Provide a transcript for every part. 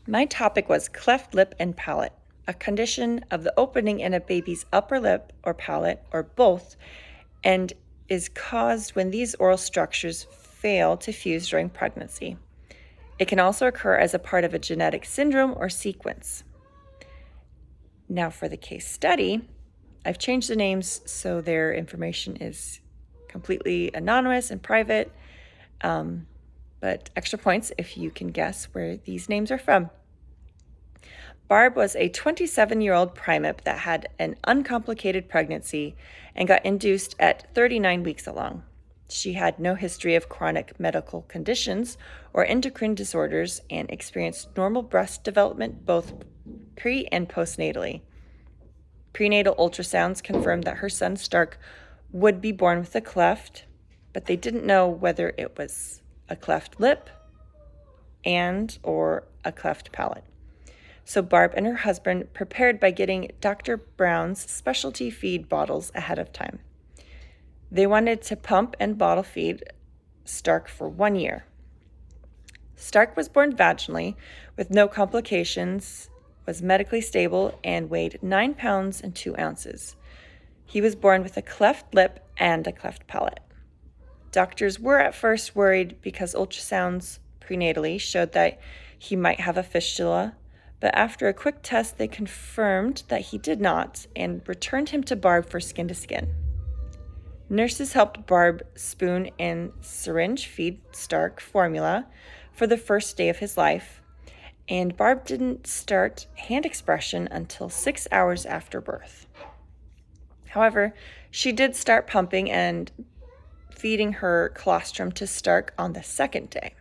My topic was cleft lip and palate, a condition of the opening in a baby's upper lip or palate, or both, and is caused when these oral structures fail to fuse during pregnancy. It can also occur as a part of a genetic syndrome or sequence. Now for the case study, I've changed the names so their information is completely anonymous and private, but extra points if you can guess where these names are from. Barb was a 27-year-old primate that had an uncomplicated pregnancy and got induced at 39 weeks along. She had no history of chronic medical conditions or endocrine disorders and experienced normal breast development both pre- and postnatally. Prenatal ultrasounds confirmed that her son Stark would be born with a cleft, but they didn't know whether it was a cleft lip or a cleft palate. So Barb and her husband prepared by getting Dr. Brown's specialty feed bottles ahead of time. They wanted to pump and bottle feed Stark for 1 year. Stark was born vaginally with no complications, was medically stable, and weighed 9 pounds and 2 ounces. He was born with a cleft lip and a cleft palate. Doctors were at first worried because ultrasounds prenatally showed that he might have a fistula, but after a quick test, they confirmed that he did not and returned him to Barb for skin-to-skin. Nurses helped Barb spoon and syringe feed Stark formula for the first day of his life, and Barb didn't start hand expression until 6 hours after birth. However, she did start pumping and feeding her colostrum to Stark on the second day.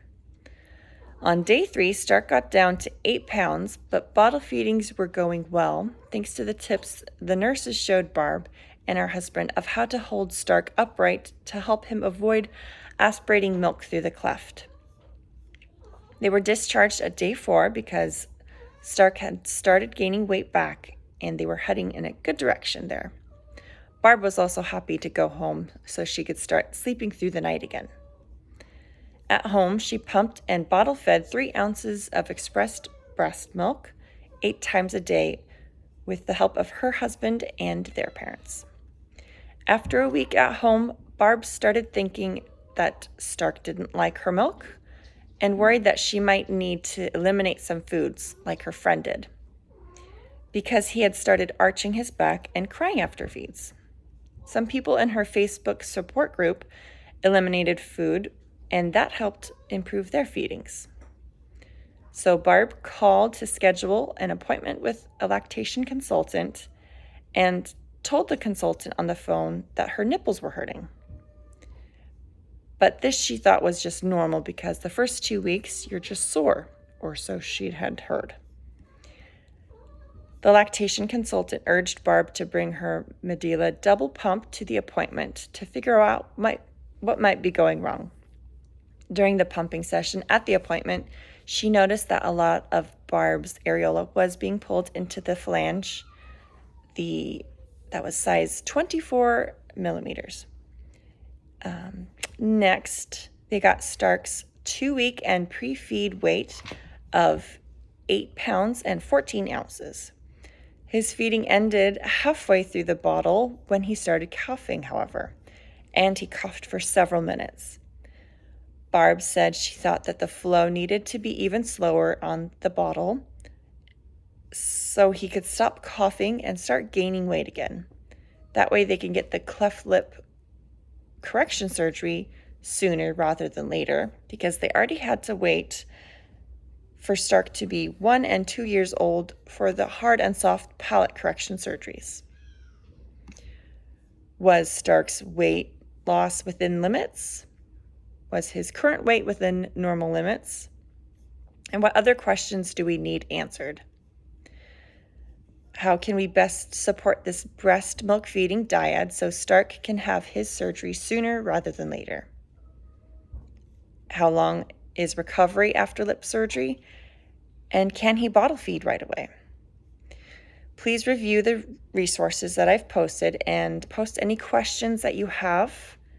On day 3, Stark got down to 8 pounds, but bottle feedings were going well, thanks to the tips the nurses showed Barb and her husband of how to hold Stark upright to help him avoid aspirating milk through the cleft. They were discharged at day 4 because Stark had started gaining weight back, and they were heading in a good direction there. Barb was also happy to go home so she could start sleeping through the night again. At home, she pumped and bottle fed 3 ounces of expressed breast milk 8 times a day with the help of her husband and their parents. After a week at home, Barb started thinking that Stark didn't like her milk and worried that she might need to eliminate some foods like her friend did, because he had started arching his back and crying after feeds. Some people in her Facebook support group eliminated food, and that helped improve their feedings. So Barb called to schedule an appointment with a lactation consultant and told the consultant on the phone that her nipples were hurting. But this she thought was just normal because the first 2 weeks you're just sore, or so she had heard. The lactation consultant urged Barb to bring her Medela double pump to the appointment to figure out what might be going wrong. During the pumping session at the appointment, she noticed that a lot of Barb's areola was being pulled into the flange, that was size 24 millimeters. Next, they got Stark's 2-week and pre-feed weight of 8 pounds and 14 ounces. His feeding ended halfway through the bottle when he started coughing, however, and he coughed for several minutes. Barb said she thought that the flow needed to be even slower on the bottle so he could stop coughing and start gaining weight again. That way they can get the cleft lip correction surgery sooner rather than later, because they already had to wait for Stark to be 1 and 2 years old for the hard and soft palate correction surgeries. Was Stark's weight loss within limits? Was his current weight within normal limits? And what other questions do we need answered? How can we best support this breast milk feeding dyad so Stark can have his surgery sooner rather than later? How long is recovery after lip surgery? And can he bottle feed right away? Please review the resources that I've posted and post any questions that you have